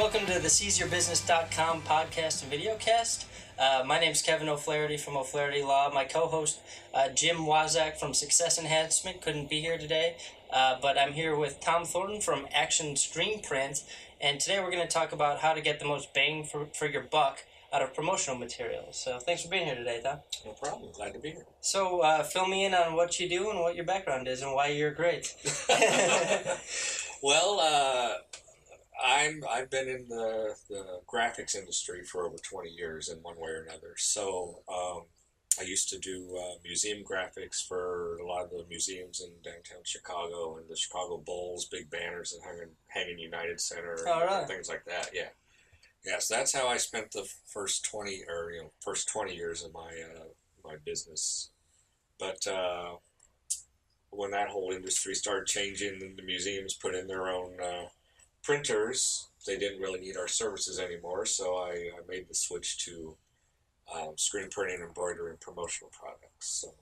Welcome to the SeizeYourBusiness.com podcast and videocast. My name's Kevin O'Flaherty from O'Flaherty Law. My co-host, Jim Wazak from Success Enhancement, couldn't be here today, but I'm here with Tom Thornton from Action Screen Print, and today we're going to talk about how to get the most bang for your buck out of promotional materials. So thanks for being here today, Tom. No problem. Glad to be here. So fill me in on what you do and what your background is and why you're great. Well, I've been in the graphics industry for over 20 years in one way or another. So I used to do museum graphics for a lot of the museums in downtown Chicago and the Chicago Bulls, big banners that hang in United Center and things like that. Yeah. Yes, that's how I spent the first 20 years of my business. But when that whole industry started changing and the museums put in their own printers, they didn't really need our services anymore. So I made the switch to screen printing, embroidery, and promotional products. So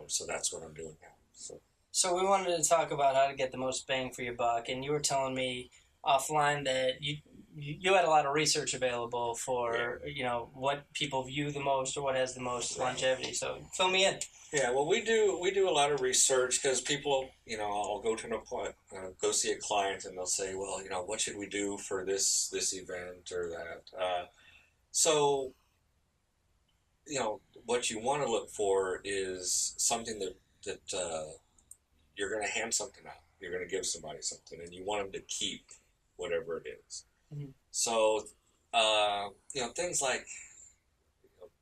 so that's what I'm doing now. So we wanted to talk about how to get the most bang for your buck, and you were telling me offline that you had a lot of research available for what people view the most or what has the most longevity. So fill me in. Yeah, well, we do a lot of research because people, I'll go to an appointment, go see a client, and they'll say, well, what should we do for this event or that? So what you want to look for is something that you're going to hand something out. You're going to give somebody something, and you want them to keep whatever it is. Mm-hmm. So, things like,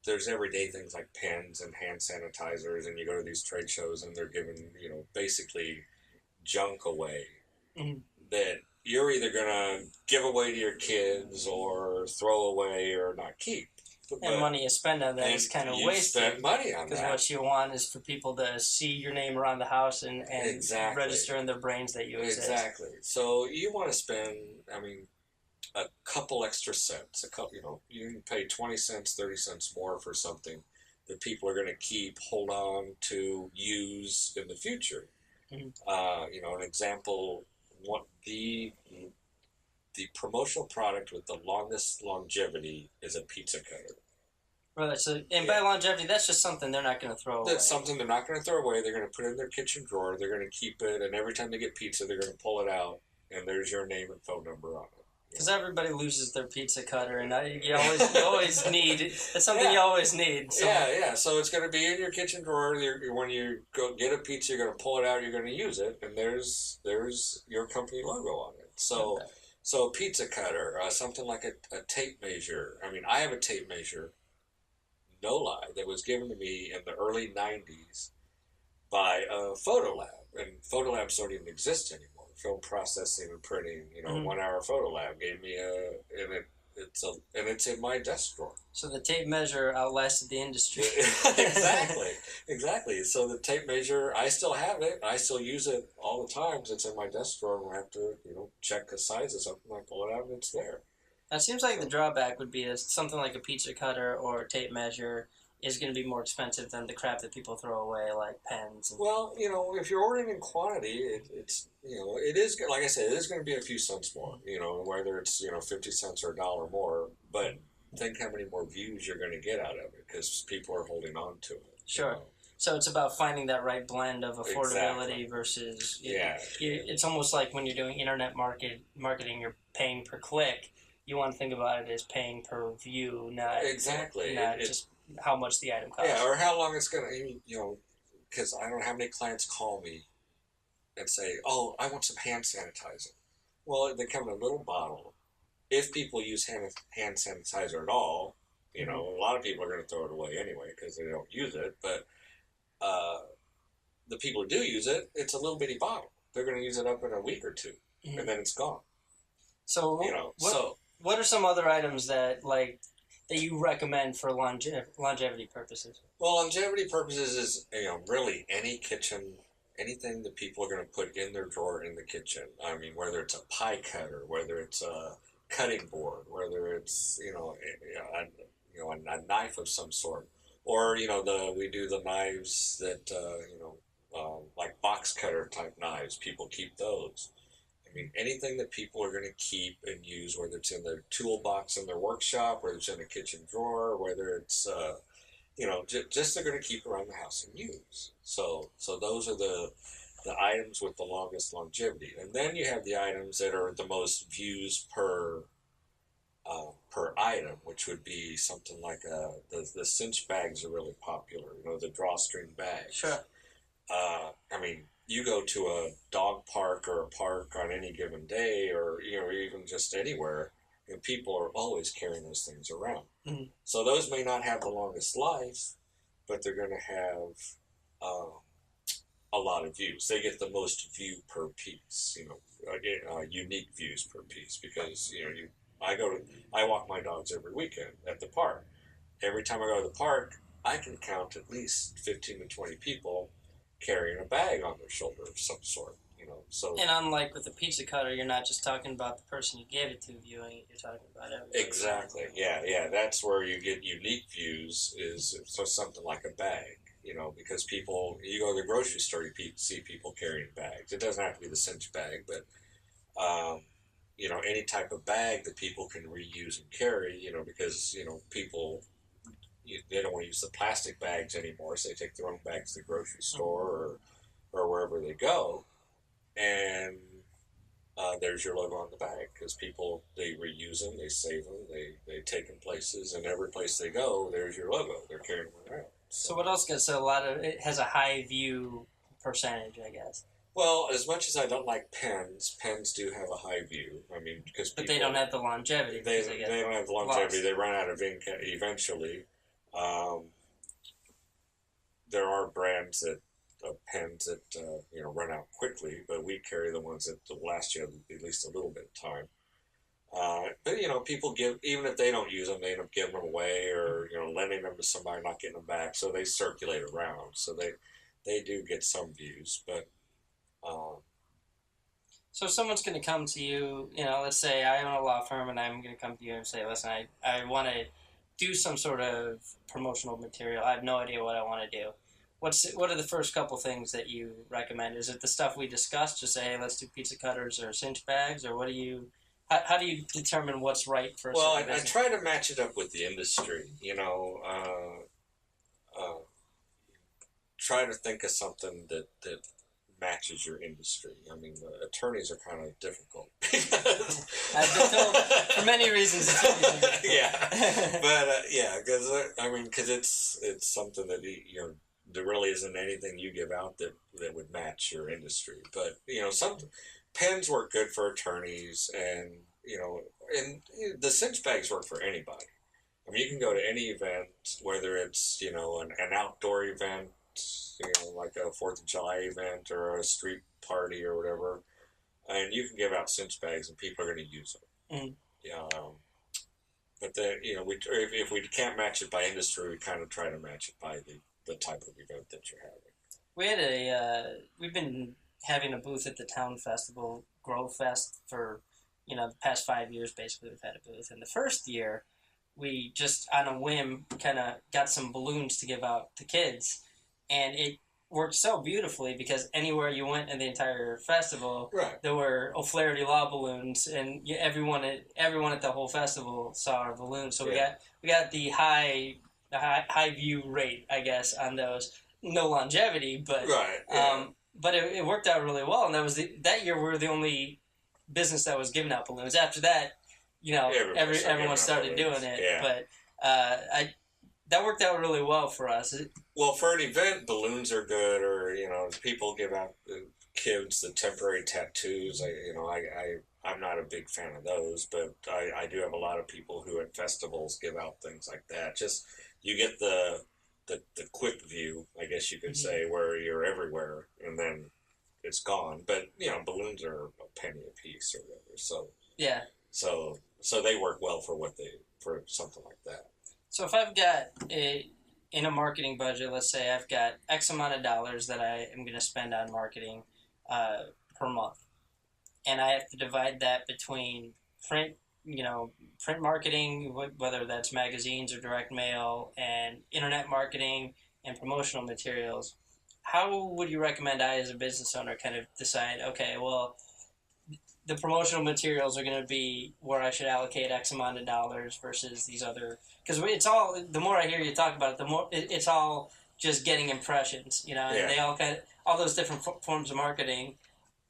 there's everyday things like pens and hand sanitizers, and you go to these trade shows and they're giving, basically junk away that you're either going to give away to your kids or throw away or not keep. And money you spend on that is kind of wasted. You spend money on that. Because what you want is for people to see your name around the house and exactly. register in their brains that you exist. Exactly. So you want to spend, a couple extra cents. You can pay 20 cents, 30 cents more for something that people are going to keep, hold on to, use in the future. Mm-hmm. An example, the promotional product with the longest longevity is a pizza cutter. Right. So, by longevity, that's just something they're not going to throw away. That's something they're not going to throw away. They're going to put it in their kitchen drawer. They're going to keep it, and every time they get pizza, they're going to pull it out, and there's your name and phone number on it. Because everybody loses their pizza cutter, and you always need. It's something you always need. So. Yeah. So it's going to be in your kitchen drawer. When you go get a pizza, you're going to pull it out. You're going to use it, and there's your company logo on it. So. Okay. So a pizza cutter, something like a tape measure. I have a tape measure, no lie, that was given to me in the early 90s by Photolab. And Photolabs don't even exist anymore. Film processing and printing, 1 hour Photolab gave me it's in my desk drawer. So the tape measure outlasted the industry. Exactly. So the tape measure, I still have it. I still use it all the time. It's in my desk drawer, and I have to, check the size of something. I pull it out, and it's there. Now, it seems like the drawback would be something like a pizza cutter or a tape measure is going to be more expensive than the crap that people throw away, like pens. Well, if you're ordering in quantity, it is, like I said, it is going to be a few cents more, whether it's, 50 cents or $1 more, but think how many more views you're going to get out of it because people are holding on to it. Sure. So it's about finding that right blend of affordability versus, it's almost like when you're doing internet marketing, you're paying per click. You want to think about it as paying per view, not just how much the item costs. Yeah, or how long it's going to, because I don't know how many clients call me and say, oh, I want some hand sanitizer. Well, they come in a little bottle. If people use hand sanitizer at all, a lot of people are going to throw it away anyway because they don't use it. But the people who do use it, it's a little bitty bottle. They're going to use it up in a week or two, and then it's gone. So, what are some other items that you recommend for longevity purposes? Well, longevity purposes is really anything that people are going to put in their drawer in the kitchen. Whether it's a pie cutter, whether it's a cutting board, whether it's a knife of some sort, or we do the knives that like box cutter type knives. People keep those. I mean, anything that people are going to keep and use, whether it's in their toolbox in their workshop, whether it's in a kitchen drawer, whether it's just they're going to keep around the house and use. So those are the items with the longest longevity, and then you have the items that are the most views per item, which would be something like the cinch bags are really popular. The drawstring bags. Sure. I mean, you go to a dog park or a park on any given day, or even just anywhere, and people are always carrying those things around. Mm-hmm. So those may not have the longest life, but they're going to have a lot of views. They get the most view per piece. Unique views per piece, because I walk my dogs every weekend at the park. Every time I go to the park, I can count at least 15 to 20 people carrying a bag on their shoulder of some sort. So. And unlike with the pizza cutter, you're not just talking about the person you gave it to viewing it. You're talking about everybody. Exactly. Yeah. That's where you get unique views. Is so something like a bag. Because you go to the grocery store, you see people carrying bags. It doesn't have to be the cinch bag, but any type of bag that people can reuse and carry. Because people. They don't want to use the plastic bags anymore, so they take their own bags to the grocery store or wherever they go, and there's your logo on the bag, because people, they reuse them, they save them, they take them places, and every place they go, there's your logo. They're carrying them around. So what else gets it has a high view percentage, I guess. Well, as much as I don't like pens do have a high view. I mean, because but they don't have the longevity. They don't have the longevity. Lost. They run out of ink eventually. There are brands of pens that run out quickly, but we carry the ones that last you at least a little bit of time. But people give, even if they don't use them, they end up giving them away, or lending them to somebody, not getting them back. So they circulate around. So they do get some views, but. So if someone's going to come to you, let's say I own a law firm, and I'm going to come to you and say, listen, I want to do some sort of promotional material. I have no idea what I want to do. What are the first couple things that you recommend? Is it the stuff we discussed? Just say, hey, let's do pizza cutters or cinch bags, or how do you determine what's right for? Well, I try to match it up with the industry. Try to think of something that matches your industry. I mean, attorneys are kind of difficult. I've been told for many reasons. Yeah, but because it's something that there really isn't anything you give out that would match your industry. But some pens work good for attorneys, and the cinch bags work for anybody. I mean, you can go to any event, whether it's an outdoor event, like a 4th of July event or a street party or whatever, and you can give out cinch bags and people are going to use them. Mm. Yeah, but then if we can't match it by industry, we kind of try to match it by the type of event that you're having. We've been having a booth at the town festival, Growth Fest, for the past 5 years. Basically, we've had a booth. And the first year, we just on a whim kind of got some balloons to give out to kids. And it worked so beautifully, because anywhere you went in the entire festival, right, there were O'Flaherty Law balloons, and everyone at the whole festival saw our balloons. So yeah, we got the high view rate, I guess, on those. No longevity, but right, yeah. But it worked out really well, and that year we were the only business that was giving out balloons. After that, everyone started doing it, yeah. But that worked out really well for us. Well, for an event, balloons are good, or people give out kids the temporary tattoos. I'm not a big fan of those, but I do have a lot of people who at festivals give out things like that. Just you get the quick view, I guess you could say, where you're everywhere and then it's gone. But balloons are a penny a piece or whatever. So yeah. So they work well for something like that. So if I've got in a marketing budget, let's say I've got X amount of dollars that I am going to spend on marketing per month, and I have to divide that between print marketing, whether that's magazines or direct mail, and internet marketing and promotional materials. How would you recommend I, as a business owner, kind of decide, okay, well, the promotional materials are going to be where I should allocate X amount of dollars versus these other, because it's all, the more I hear you talk about it, the more it's all just getting impressions, you know, and they all all those different forms of marketing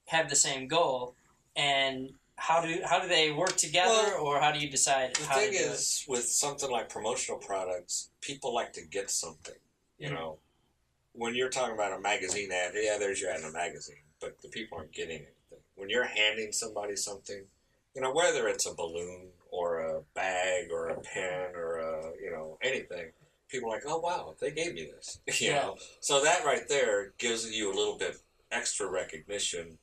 have the same goal, and how do they work together, or how do you decide how to do it? The thing is, with something like promotional products, people like to get something, you know. When you're talking about a magazine ad, yeah, there's your ad in a magazine, but the people aren't getting anything. When you're handing somebody something, you know, whether it's a balloon or a bag or a pen or anything, people are like, oh wow, they gave me this, you know. So that right there gives you a little bit extra recognition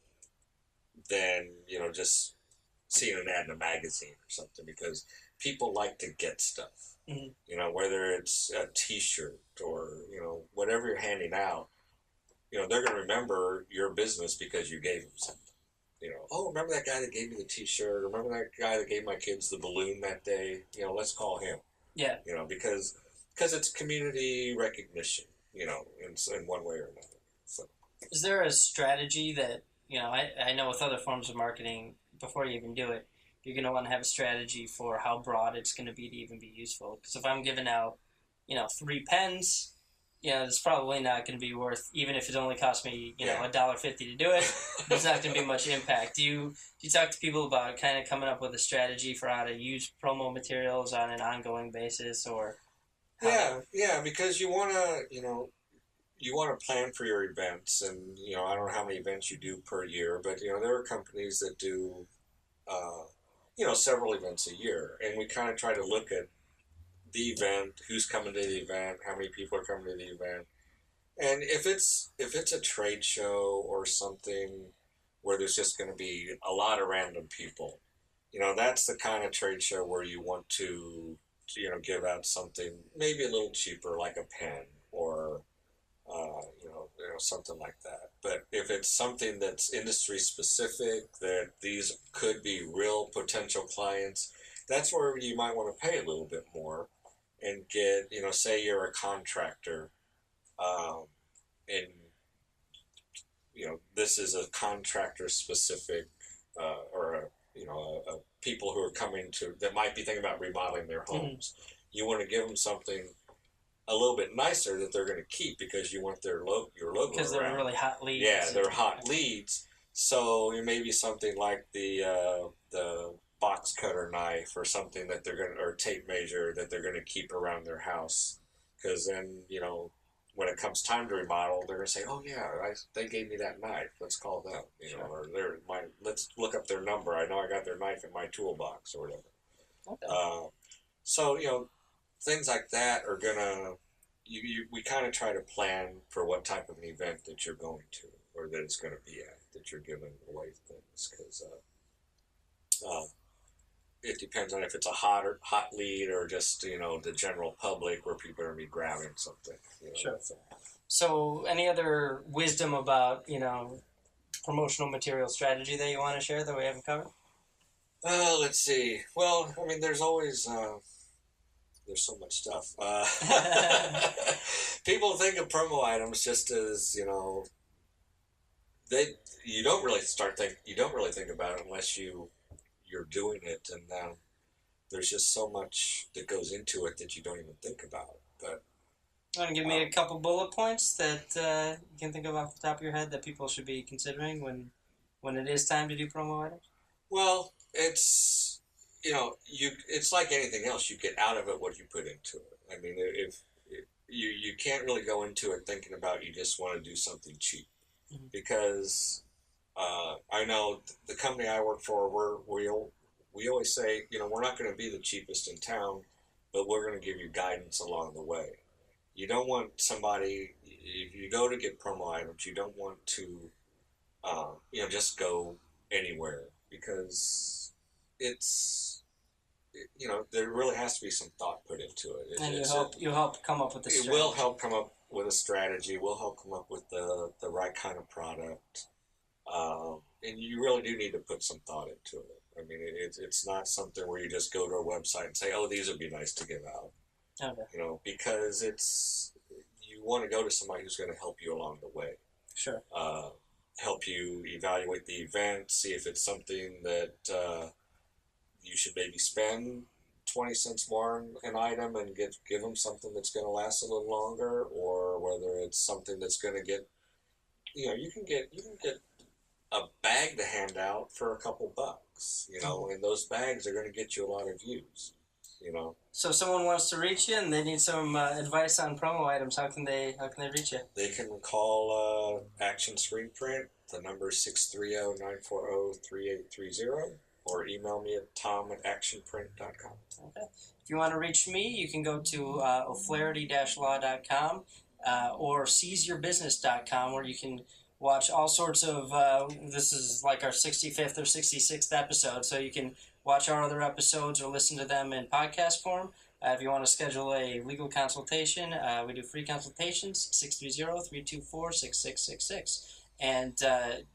than just seeing an ad in a magazine or something, because people like to get stuff. You know, whether it's a T-shirt or whatever you're handing out, they're going to remember your business because you gave them something. Oh, remember that guy that gave me the T-shirt? Remember that guy that gave my kids the balloon that day? Let's call him. Yeah. Because it's community recognition. In one way or another. So, is there a strategy that I know with other forms of marketing, before you even do it, you're going to want to have a strategy for how broad it's going to be to even be useful. Because if I'm giving out, 3 pens, it's probably not going to be worth, even if it only costs me, $1.50 to do it, there's not going to be much impact. Do you talk to people about kind of coming up with a strategy for how to use promo materials on an ongoing basis, or? Yeah, because you want to plan for your events, and I don't know how many events you do per year, but there are companies that do several events a year, and we kind of try to look at the event, who's coming to the event, how many people are coming to the event, and if it's a trade show or something where there's just going to be a lot of random people, that's the kind of trade show where you want to give out something maybe a little cheaper, like a pen or something like that. But if it's something that's industry specific, that these could be real potential clients, that's where you might want to pay a little bit more and get, say you're a contractor, and this is a contractor specific, or a people who are coming to, that might be thinking about remodeling their homes. You want to give them something a little bit nicer that they're going to keep, because you want your logo because they're really hot leads. Yeah, they're hot leads. So it may be something like the box cutter knife, or something that they're going to, or tape measure that they're going to keep around their house, because then when it comes time to remodel, they're going to say, oh yeah, they gave me that knife, let's call them, or let's look up their number, I know I got their knife in my toolbox, or whatever. Okay. So things like that are gonna, we kind of try to plan for what type of an event that you're going to, or that it's going to be at, that you're giving away things, because it depends on if it's a hot lead, or just the general public where people are going to be grabbing something. Sure. So any other wisdom about promotional material strategy that you want to share that we haven't covered? Let's see. Well, I mean, there's always there's so much stuff. People think of promo items just as you don't really think about it unless you're doing it, and there's just so much that goes into it that you don't even think about. But you want to give me a couple bullet points that you can think of off the top of your head that people should be considering when it is time to do promo items? Well, it's it's like anything else. You get out of it what you put into it. I mean, if you can't really go into it thinking about you just want to do something cheap, because I know the company I work for, we always say, we're not going to be the cheapest in town, but we're going to give you guidance along the way. You don't want somebody, if you go to get promo items, you don't want to just go anywhere, because there really has to be some thought put into it. And you help come up with the strategy. It will help come up with a strategy. We'll help come up with the right kind of product. And you really do need to put some thought into it. I mean, it's not something where you just go to a website and say, oh, these would be nice to give out. Okay. Because you want to go to somebody who's going to help you along the way. Sure. help you evaluate the event, see if it's something that you should maybe spend 20 cents more on an item and give them something that's going to last a little longer, or whether it's something that's going to get, you can get a bag to hand out for a couple bucks, and those bags are going to get you a lot of views. So if someone wants to reach you and they need some advice on promo items, how can they reach you? They can call Action Screen Print. The number is 630-940-3830, or email me at tom@actionprint.com. Okay. If you want to reach me, you can go to o'flaherty-law.com or seizeyourbusiness.com, where you can watch all sorts of, this is like our 65th or 66th episode, so you can watch our other episodes or listen to them in podcast form. If you want to schedule a legal consultation, we do free consultations, 630-324-6666. And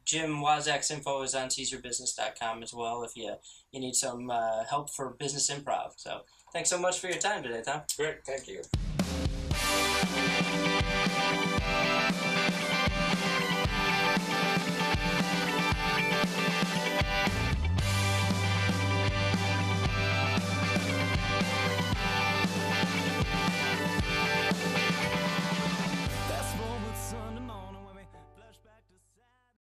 Jim Wazak's info is on seizeyourbusiness.com as well if you need some help for business improv. So thanks so much for your time today, Tom. Great, thank you.